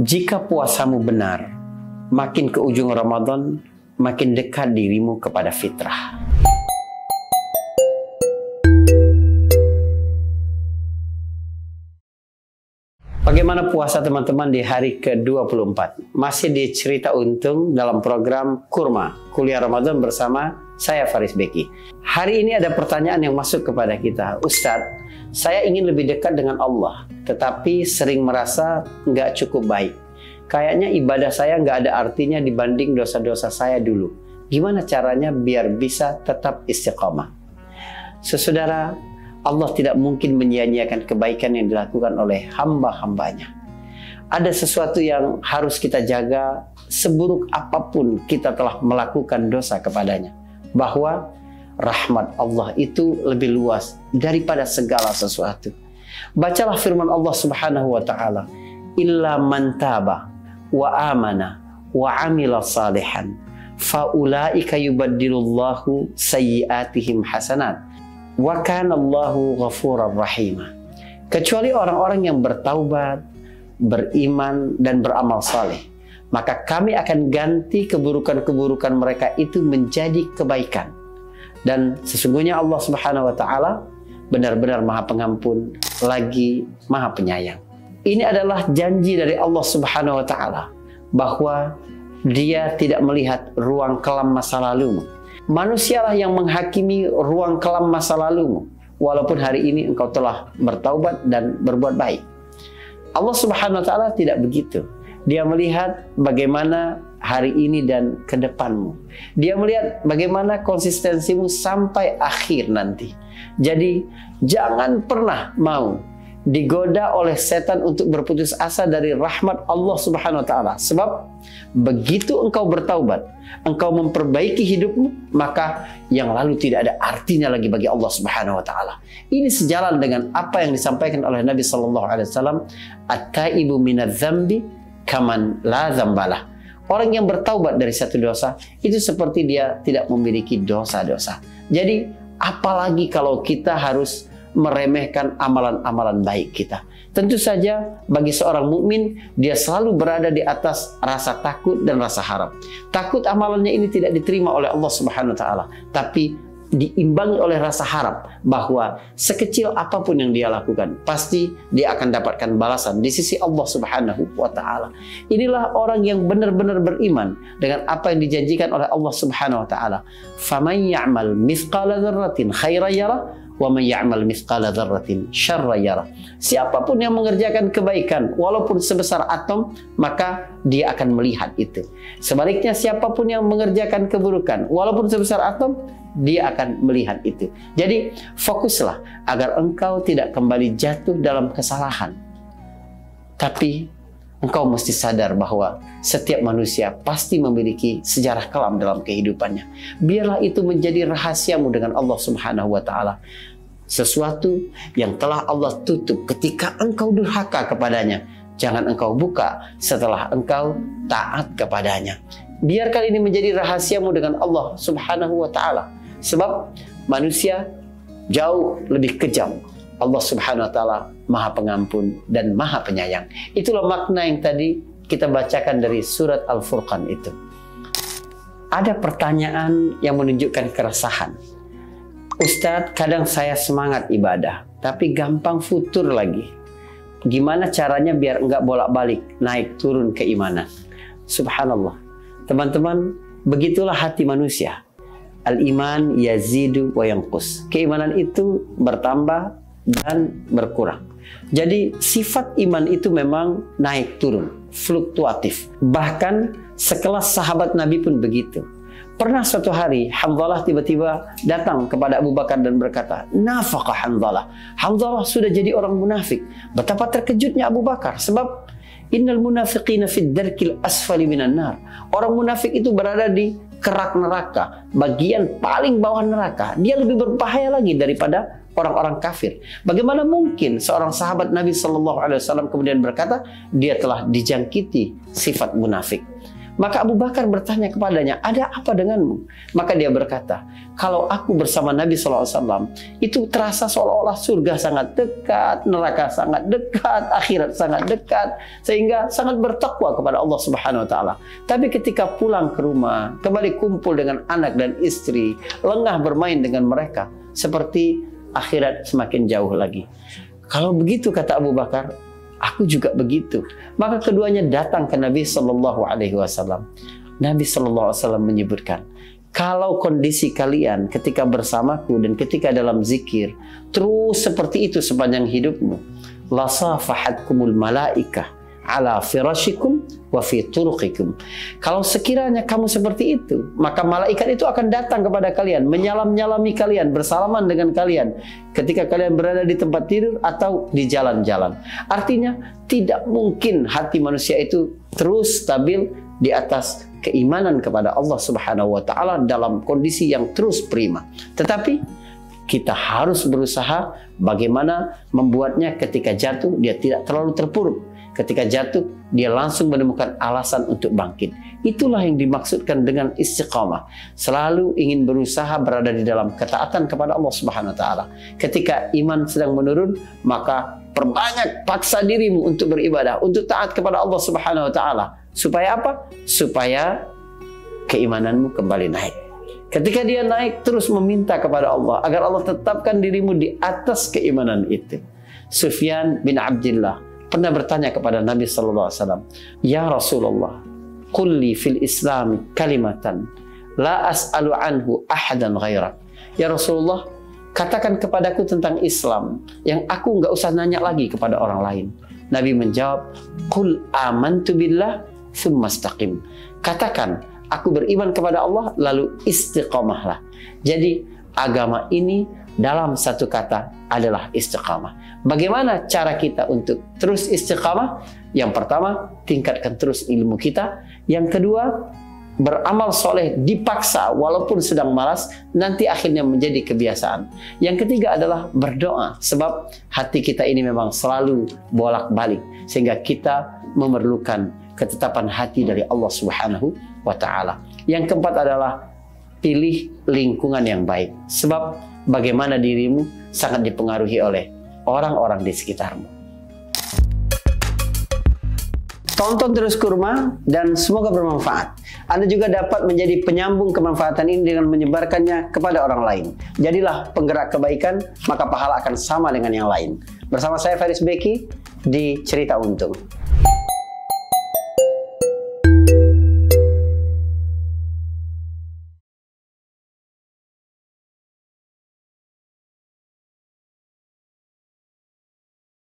Jika puasamu benar, makin ke ujung Ramadan, makin dekat dirimu kepada fitrah. Bagaimana puasa teman-teman di hari ke-24? Masih di Cerita Untung dalam program Kurma, Kuliah Ramadan bersama saya Faris Beki. Hari ini ada pertanyaan yang masuk kepada kita. Ustadz, saya ingin lebih dekat dengan Allah, tetapi sering merasa nggak cukup baik. Kayaknya ibadah saya nggak ada artinya dibanding dosa-dosa saya dulu. Gimana caranya biar bisa tetap istiqomah? Saudara, Allah tidak mungkin menyia-nyiakan kebaikan yang dilakukan oleh hamba-hambanya. Ada sesuatu yang harus kita jaga seburuk apapun kita telah melakukan dosa kepadanya. Bahwa rahmat Allah itu lebih luas daripada segala sesuatu. Bacalah firman Allah Subhanahu wa taala, "Illa man taba wa amana wa amila salihan faulaika yubaddilullahu sayyiatihim hasanat wa kanallahu ghafurar rahim." Kecuali orang-orang yang bertaubat, beriman dan beramal saleh, maka kami akan ganti keburukan-keburukan mereka itu menjadi kebaikan. Dan sesungguhnya Allah Subhanahu wa taala benar-benar Maha Pengampun lagi Maha Penyayang. Ini adalah janji dari Allah Subhanahu wa taala bahwa Dia tidak melihat ruang kelam masa lalumu. Manusialah yang menghakimi ruang kelam masa lalumu, walaupun hari ini engkau telah bertaubat dan berbuat baik. Allah Subhanahu wa taala tidak begitu. Dia melihat bagaimana hari ini dan ke depanmu. Dia melihat bagaimana konsistensimu sampai akhir nanti. Jadi jangan pernah mau digoda oleh setan untuk berputus asa dari rahmat Allah Subhanahu wa taala. Sebab begitu engkau bertaubat, engkau memperbaiki hidupmu, maka yang lalu tidak ada artinya lagi bagi Allah Subhanahu wa taala. Ini sejalan dengan apa yang disampaikan oleh Nabi sallallahu alaihi wasallam, "At-taibu minadz-dzambi kaman la dzambalah." Orang yang bertaubat dari satu dosa itu seperti dia tidak memiliki dosa-dosa. Jadi apalagi kalau kita harus meremehkan amalan-amalan baik kita. Tentu saja bagi seorang mukmin dia selalu berada di atas rasa takut dan rasa harap. Takut amalannya ini tidak diterima oleh Allah Subhanahu wa taala, tapi diimbangi oleh rasa harap bahwa sekecil apapun yang dia lakukan pasti dia akan dapatkan balasan di sisi Allah Subhanahu wa taala. Inilah orang yang benar-benar beriman dengan apa yang dijanjikan oleh Allah Subhanahu wa taala. "Faman ya'mal mithqala dzarratin khairan yarah wa man ya'mal mithqala dzarratin syarran yarah." Siapapun yang mengerjakan kebaikan walaupun sebesar atom, maka dia akan melihat itu. Sebaliknya siapapun yang mengerjakan keburukan walaupun sebesar atom, dia akan melihat itu. Jadi fokuslah agar engkau tidak kembali jatuh dalam kesalahan. Tapi engkau mesti sadar bahwa setiap manusia pasti memiliki sejarah kelam dalam kehidupannya. Biarlah itu menjadi rahasiamu dengan Allah Subhanahu wa taala. Sesuatu yang telah Allah tutup ketika engkau durhaka kepadanya, jangan engkau buka setelah engkau taat kepadanya. Biarkan ini menjadi rahasiamu dengan Allah Subhanahu wa taala. Sebab manusia jauh lebih kejam. Allah Subhanahu wa taala Maha Pengampun dan Maha Penyayang. Itulah makna yang tadi kita bacakan dari surat Al-Furqan itu. Ada pertanyaan yang menunjukkan keresahan. Ustadz, kadang saya semangat ibadah, tapi gampang futur lagi. Gimana caranya biar enggak bolak-balik naik turun keimanan? Subhanallah. Teman-teman, begitulah hati manusia. Al-iman yazidu wa yanqus. Keimanan itu bertambah dan berkurang. Jadi sifat iman itu memang naik turun, fluktuatif. Bahkan sekelas sahabat Nabi pun begitu. Pernah suatu hari Hanzalah tiba-tiba datang kepada Abu Bakar dan berkata, "Nafaqa Hanzalah." Hanzalah sudah jadi orang munafik. Betapa terkejutnya Abu Bakar, sebab innal munafiqina fid darkil asfali minan nar. Orang munafik itu berada di kerak neraka, bagian paling bawah neraka. Dia lebih berbahaya lagi daripada orang-orang kafir. Bagaimana mungkin seorang sahabat Nabi Shallallahu Alaihi Wasallam kemudian berkata dia telah dijangkiti sifat munafik? Maka Abu Bakar bertanya kepadanya, ada apa denganmu? Maka dia berkata, kalau aku bersama Nabi SAW, itu terasa seolah-olah surga sangat dekat, neraka sangat dekat, akhirat sangat dekat, sehingga sangat bertakwa kepada Allah Subhanahu Wa Taala. Tapi ketika pulang ke rumah, kembali kumpul dengan anak dan istri, lengah bermain dengan mereka, seperti akhirat semakin jauh lagi. Kalau begitu, kata Abu Bakar, aku juga begitu. Maka keduanya datang ke Nabi Sallallahu Alaihi Wasallam. Nabi Sallallahu Alaihi Wasallam menyebutkan, kalau kondisi kalian ketika bersamaku dan ketika dalam zikir terus seperti itu sepanjang hidupmu, lasafahatkumul malaikah ala firashikum wa fi turuqikum. Kalau sekiranya kamu seperti itu, maka malaikat itu akan datang kepada kalian, menyalam-nyalami kalian, bersalaman dengan kalian ketika kalian berada di tempat tidur atau di jalan-jalan. Artinya tidak mungkin hati manusia itu terus stabil di atas keimanan kepada Allah Subhanahu wa taala dalam kondisi yang terus prima. Tetapi kita harus berusaha bagaimana membuatnya ketika jatuh dia tidak terlalu terpuruk. Ketika jatuh, dia langsung menemukan alasan untuk bangkit. Itulah yang dimaksudkan dengan istiqamah. Selalu ingin berusaha berada di dalam ketaatan kepada Allah Subhanahu Wa Taala. Ketika iman sedang menurun, maka perbanyak paksa dirimu untuk beribadah, untuk taat kepada Allah Subhanahu Wa Taala. Supaya apa? Supaya keimananmu kembali naik. Ketika dia naik, terus meminta kepada Allah agar Allah tetapkan dirimu di atas keimanan itu. Sufyan bin Abdullah pernah bertanya kepada Nabi Sallallahu Alaihi Wasallam, ya Rasulullah, qulli fil Islam kalimatan la as'alu anhu ahadan ghairak. Ya Rasulullah, katakan kepadaku tentang Islam yang aku nggak usah nanya lagi kepada orang lain. Nabi menjawab, qul amantu billah tsumma istaqim. Katakan, aku beriman kepada Allah lalu istiqamahlah. Jadi agama ini dalam satu kata adalah istiqamah. Bagaimana cara kita untuk terus istiqamah? Yang pertama, tingkatkan terus ilmu kita. Yang kedua, beramal soleh dipaksa walaupun sedang malas, nanti akhirnya menjadi kebiasaan. Yang ketiga adalah berdoa, sebab hati kita ini memang selalu bolak-balik, sehingga kita memerlukan ketetapan hati dari Allah Subhanahu wa Ta'ala. Yang keempat adalah pilih lingkungan yang baik, sebab bagaimana dirimu sangat dipengaruhi oleh orang-orang di sekitarmu. Tonton terus Kurma dan semoga bermanfaat. Anda juga dapat menjadi penyambung kemanfaatan ini dengan menyebarkannya kepada orang lain. Jadilah penggerak kebaikan, maka pahala akan sama dengan yang lain. Bersama saya Faris Beki di Cerita Untung.